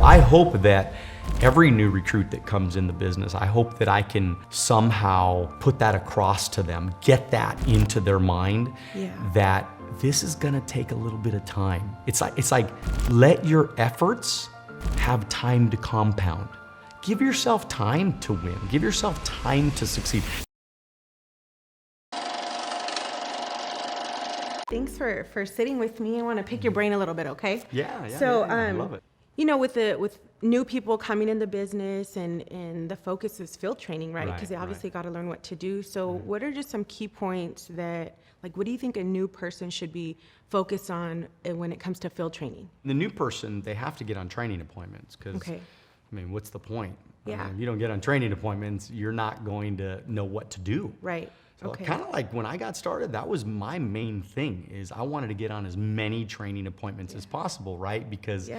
I hope that every new recruit that comes in the business, I hope that I can somehow put that across to them, get that into their mind, that this is gonna take a little bit of time. It's like let your efforts have time to compound. Give yourself time to win. Give yourself time to succeed. Thanks for sitting with me. I want to pick your brain a little bit, okay? So, I love it. You know, with new people coming in the business and the focus is field training, right? Because they obviously got to learn what to do. So what are just some key points that, like, what do you think a new person should be focused on when it comes to field training? The new person, they have to get on training appointments because, I mean, what's the point? I mean, if you don't get on training appointments, you're not going to know what to do. Right. So kind of like when I got started, that was my main thing, is I wanted to get on as many training appointments as possible, right? Because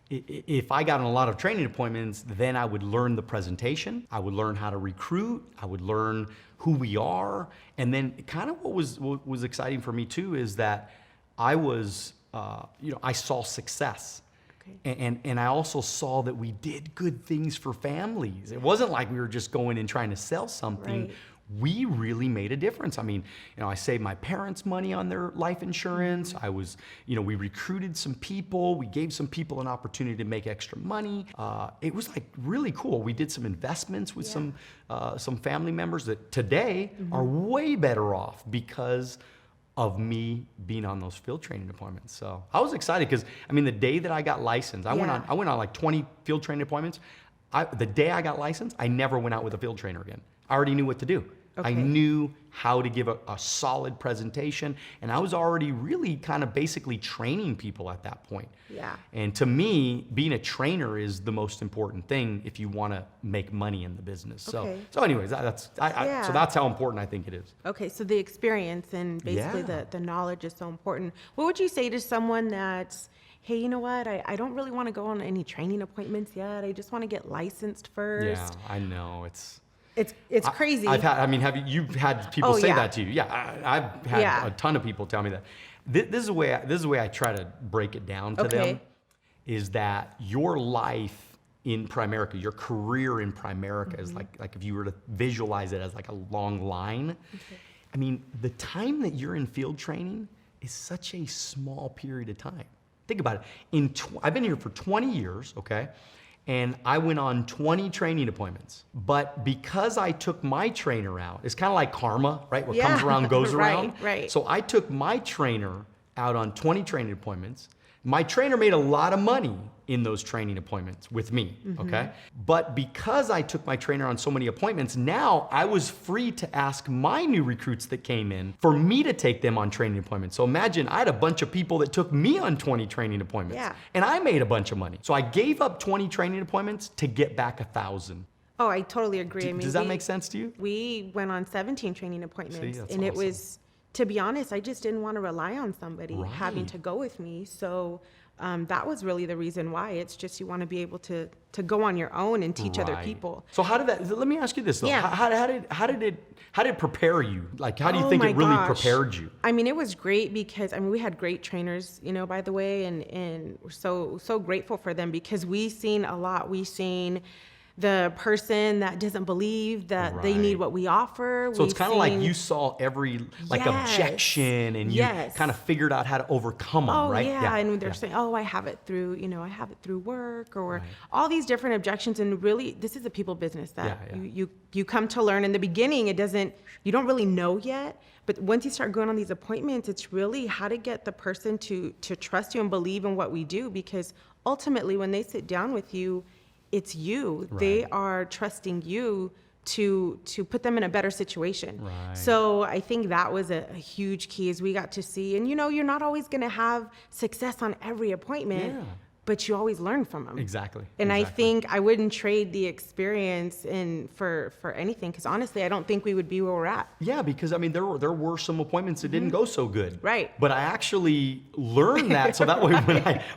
if I got on a lot of training appointments, then I would learn the presentation, I would learn how to recruit, I would learn who we are. And then kind of what was exciting for me too is that I was, I saw success. And I also saw that we did good things for families. It wasn't like we were just going and trying to sell something. We really made a difference. I mean, I saved my parents money on their life insurance. I was, we recruited some people. We gave some people an opportunity to make extra money. It was like really cool. We did some investments with some family members that today are way better off because of me being on those field training appointments. So I was excited because, I mean, the day that I got licensed, I went on like 20 field training appointments. The day I got licensed, I never went out with a field trainer again. I already knew what to do. I knew how to give a solid presentation, and I was already really kind of basically training people at that point. And to me, being a trainer is the most important thing if you want to make money in the business. So anyways, so that's how important I think it is. Okay, so the experience and basically the knowledge is so important. What would you say to someone that's, hey, you know what, I don't really want to go on any training appointments yet. I just want to get licensed first. Yeah, I know. It's crazy. You've had people say that to you? Yeah, I've had a ton of people tell me that. This is the way I try to break it down to them, is that your life in Primerica, your career in Primerica is like if you were to visualize it as like a long line. I mean, the time that you're in field training is such a small period of time. Think about it. I've been here for 20 years, okay? And I went on 20 training appointments. But because I took my trainer out, it's kind of like karma, right? What comes around goes around. So I took my trainer out on 20 training appointments. My trainer made a lot of money in those training appointments with me, okay? But because I took my trainer on so many appointments, now I was free to ask my new recruits that came in for me to take them on training appointments. So imagine I had a bunch of people that took me on 20 training appointments, and I made a bunch of money. So I gave up 20 training appointments to get back 1,000. Oh, I totally agree. Does that make sense to you? We went on 17 training appointments, and it was, to be honest, I just didn't want to rely on somebody having to go with me. So that was really the reason why. It's just you want to be able to go on your own and teach other people. So how did that? Let me ask you this though. How did it prepare you? Like, how do you think it really prepared you? I mean, it was great because we had great trainers, by the way, and we're so grateful for them because we seen a lot. We seen the person that doesn't believe that they need what we offer. So it's kind of like you saw every objection and you kind of figured out how to overcome them, right? And they're saying, oh, I have it through, I have it through work or all these different objections. And really, this is a people business that you come to learn. In the beginning, you don't really know yet. But once you start going on these appointments, it's really how to get the person to trust you and believe in what we do. Because ultimately, when they sit down with you, it's you. They are trusting you to put them in a better situation. So I think that was a huge key as we got to see. And you're not always going to have success on every appointment, but you always learn from them. And I think I wouldn't trade the experience for anything, because honestly, I don't think we would be where we're at. Yeah, because I mean, there were some appointments that didn't go so good. But I actually learned that, so that way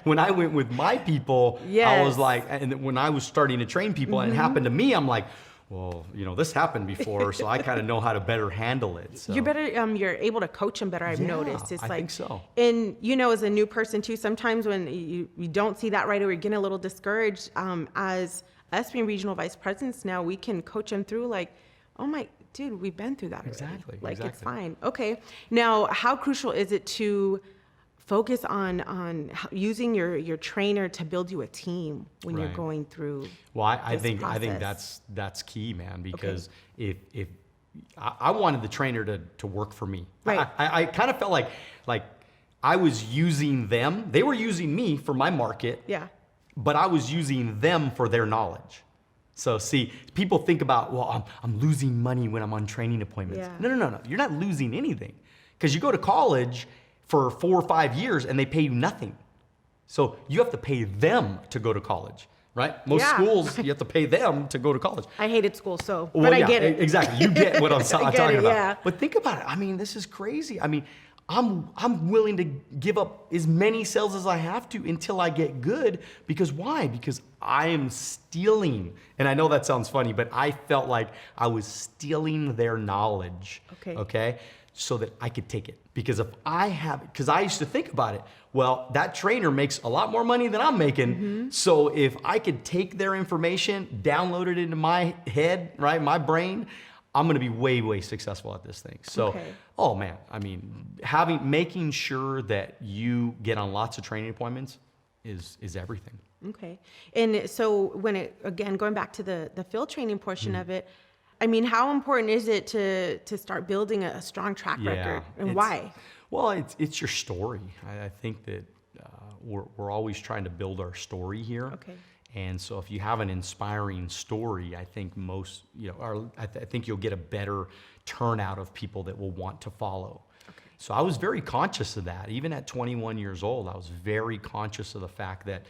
when I went with my people, I was like, and when I was starting to train people and it happened to me, I'm like, well, this happened before, so I kind of know how to better handle it. So. You're better, you're able to coach them better, I've noticed. It's I think so. And, as a new person too, sometimes when you don't see that right away, you're getting a little discouraged. As us being regional vice presidents now, we can coach them through like, oh my, dude, we've been through that already. Exactly. Like, it's fine. Okay. Now, how crucial is it to focus on using your trainer to build you a team when you're going through? Well, I think that's key, man, because if I wanted the trainer to work for me, right? I kind of felt like I was using them. They were using me for my market, but I was using them for their knowledge. So see, people think about, well, I'm losing money when I'm on training appointments. No. You're not losing anything, because you go to college for 4 or 5 years and they pay you nothing. So you have to pay them to go to college, right? Most schools, you have to pay them to go to college. I hated school, but I get it. Exactly. You get what I'm talking about. Yeah. But think about it. I mean, this is crazy. I mean, I'm willing to give up as many sales as I have to until I get good. Because why? Because I am stealing. And I know that sounds funny, but I felt like I was stealing their knowledge. Okay? So that I could take it. Because because I used to think about it, well, that trainer makes a lot more money than I'm making. So if I could take their information, download it into my head, right, my brain, I'm going to be way, way successful at this thing. So, oh man, I mean, making sure that you get on lots of training appointments is everything. Okay. And so going back to the field training portion of it, I mean, how important is it to start building a strong track record, and why? Well, it's your story. I think that we're always trying to build our story here. Okay. And so if you have an inspiring story, I think I think you'll get a better turnout of people that will want to follow. Okay. So I was very conscious of that. Even at 21 years old, I was very conscious of the fact that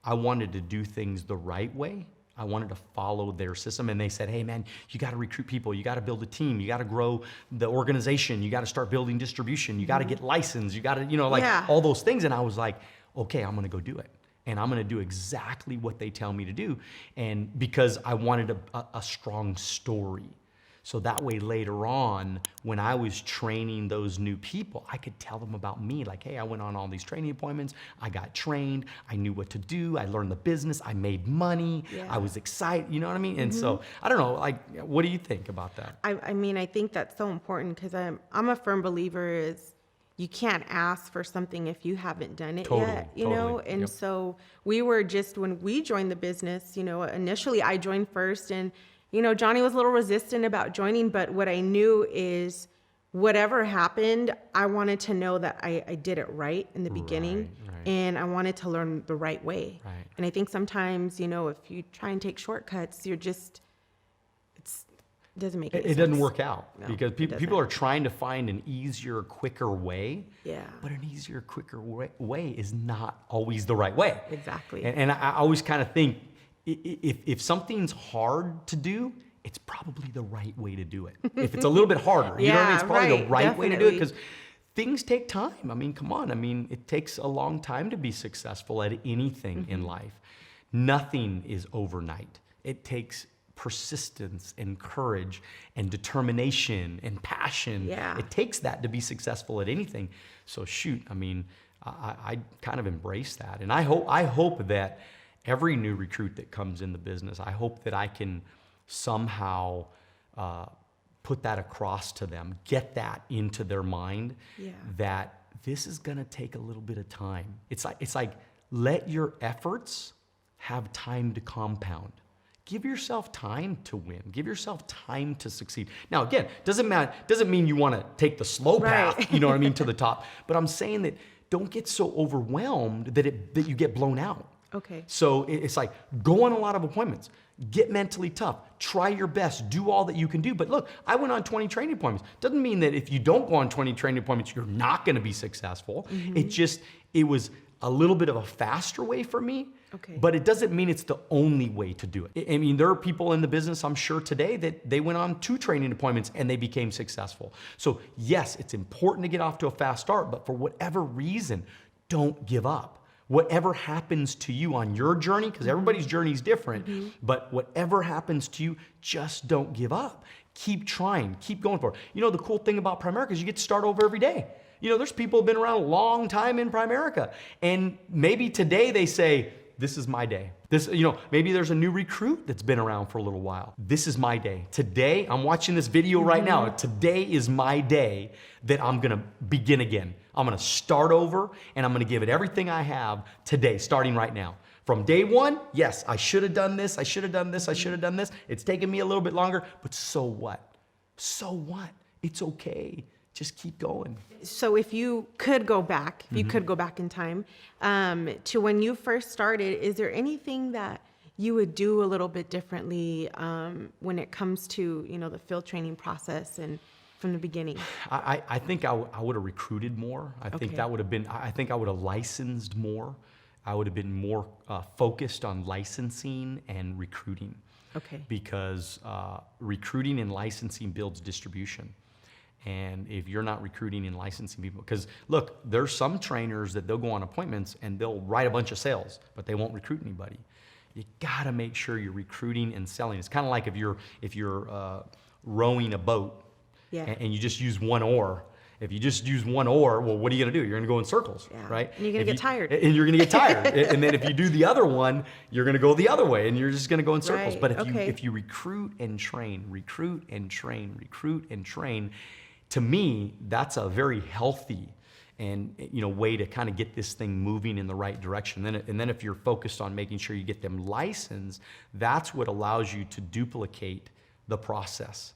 I wanted to do things the right way. I wanted to follow their system. And they said, hey man, you got to recruit people. You got to build a team. You got to grow the organization. You got to start building distribution. You got to get licensed. You got to, all those things. And I was like, okay, I'm going to go do it. And I'm going to do exactly what they tell me to do. And because I wanted a strong story. So that way later on, when I was training those new people, I could tell them about me. Like, hey, I went on all these training appointments. I got trained. I knew what to do. I learned the business. I made money. I was excited. You know what I mean? And so, I don't know, like, what do you think about that? I mean, I think that's so important, because I'm a firm believer is you can't ask for something if you haven't done it yet, you know? And so we were when we joined the business, initially I joined first, and Johnny was a little resistant about joining, but what I knew is whatever happened, I wanted to know that I did it right in the beginning, and I wanted to learn the right way. And I think sometimes, if you try and take shortcuts, it doesn't make any sense. It doesn't work out, because people are trying to find an easier, quicker way. But an easier, quicker way is not always the right way. Exactly. And I always kind of think, if something's hard to do, it's probably the right way to do it. If it's a little bit harder, you know what I mean? It's probably the right way to do it, because things take time. I mean, come on. I mean, it takes a long time to be successful at anything in life. Nothing is overnight. It takes persistence and courage and determination and passion. It takes that to be successful at anything. So shoot, I mean, I kind of embrace that. And I hope that every new recruit that comes in the business, I hope that I can somehow put that across to them, get that into their mind, that this is gonna take a little bit of time. It's like let your efforts have time to compound. Give yourself time to win. Give yourself time to succeed. Now, again, doesn't mean you want to take the slow path, you know what I mean, to the top. But I'm saying that don't get so overwhelmed that you get blown out. Okay. So it's like, go on a lot of appointments, get mentally tough, try your best, do all that you can do. But look, I went on 20 training appointments. Doesn't mean that if you don't go on 20 training appointments, you're not going to be successful. It was a little bit of a faster way for me, but it doesn't mean it's the only way to do it. I mean, there are people in the business, I'm sure today, that they went on 2 training appointments and they became successful. So yes, it's important to get off to a fast start, but for whatever reason, don't give up. Whatever happens to you on your journey, because everybody's journey is different, but whatever happens to you, just don't give up. Keep trying, keep going for it. You know, the cool thing about Primerica is you get to start over every day. You know, there's people who've been around a long time in Primerica, and maybe today they say, this is my day. This, you know, maybe there's a new recruit that's been around for a little while. This is my day. Today, I'm watching this video right now. Today is my day that I'm gonna begin again. I'm gonna start over, and I'm gonna give it everything I have today, starting right now. From day one, yes, I should have done this, I should have done this, I should have done this. It's taken me a little bit longer, but so what? So what? It's okay. Just keep going. So if you could go back, if you could go back in time to when you first started, is there anything that you would do a little bit differently when it comes to, you know, the field training process and from the beginning? I think I would have recruited more. I think that would have been, I think I would have licensed more. I would have been more focused on licensing and recruiting. Okay. Because recruiting and licensing builds distribution. And if you're not recruiting and licensing people, because look, there's some trainers that they'll go on appointments and they'll write a bunch of sales, but they won't recruit anybody. You gotta make sure you're recruiting and selling. It's kind of like if you're rowing a boat and you just use one oar. If you just use one oar, well, what are you gonna do? You're gonna go in circles, right? And you're gonna get tired. And you're gonna get tired. And then if you do the other one, you're gonna go the other way, and you're just gonna go in circles. Right. But if you recruit and train, recruit and train, recruit and train, to me, that's a very healthy and, you know, way to kind of get this thing moving in the right direction. And then if you're focused on making sure you get them licensed, that's what allows you to duplicate the process.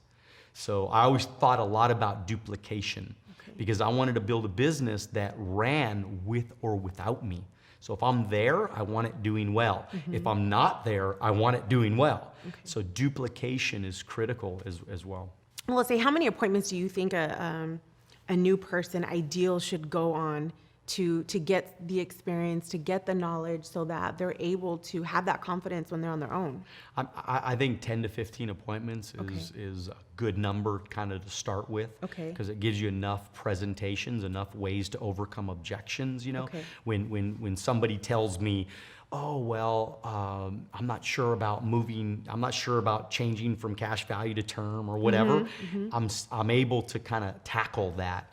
So I always thought a lot about duplication because I wanted to build a business that ran with or without me. So if I'm there, I want it doing well. If I'm not there, I want it doing well. So duplication is critical as well. Well, let's say, how many appointments do you think a new person ideal should go on to get the experience, to get the knowledge so that they're able to have that confidence when they're on their own? I think 10 to 15 appointments is a good number kind of to start with. Because it gives you enough presentations, enough ways to overcome objections, you know? When somebody tells me, oh, well, I'm not sure about moving, I'm not sure about changing from cash value to term or whatever, I'm able to kind of tackle that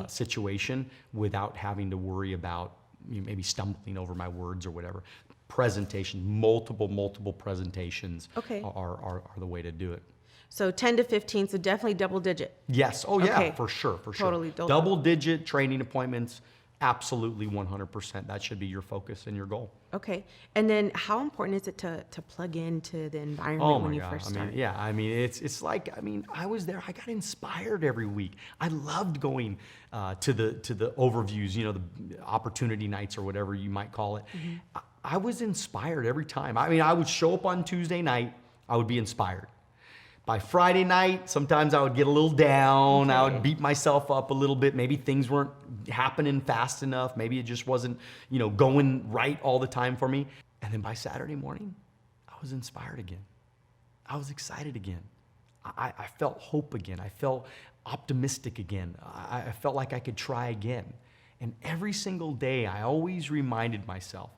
situation without having to worry about maybe stumbling over my words or whatever. Presentation, multiple presentations are the way to do it. So 10 to 15, so definitely double digit. Yes, oh yeah, for sure. Totally. Double digit training appointments, absolutely 100%. That should be your focus and your goal. Okay. And then how important is it to plug into the environment when you first start? I mean, it's like, I was there, I got inspired every week. I loved going to the overviews, you know, the opportunity nights or whatever you might call it. I was inspired every time. I mean, I would show up on Tuesday night, I would be inspired. By Friday night, sometimes I would get a little down. I would beat myself up a little bit. Maybe things weren't happening fast enough. Maybe it just wasn't, you know, going right all the time for me. And then by Saturday morning, I was inspired again. I was excited again. I felt hope again. I felt optimistic again. I felt like I could try again. And every single day, I always reminded myself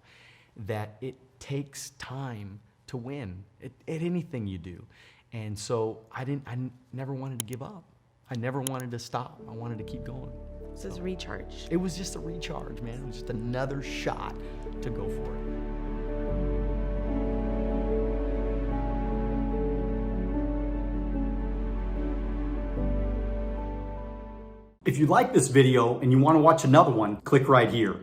that it takes time to win at anything you do. And so I never wanted to give up. I never wanted to stop. I wanted to keep going. This is recharge. It was just a recharge, man. It was just another shot to go for it. If you like this video and you want to watch another one, click right here.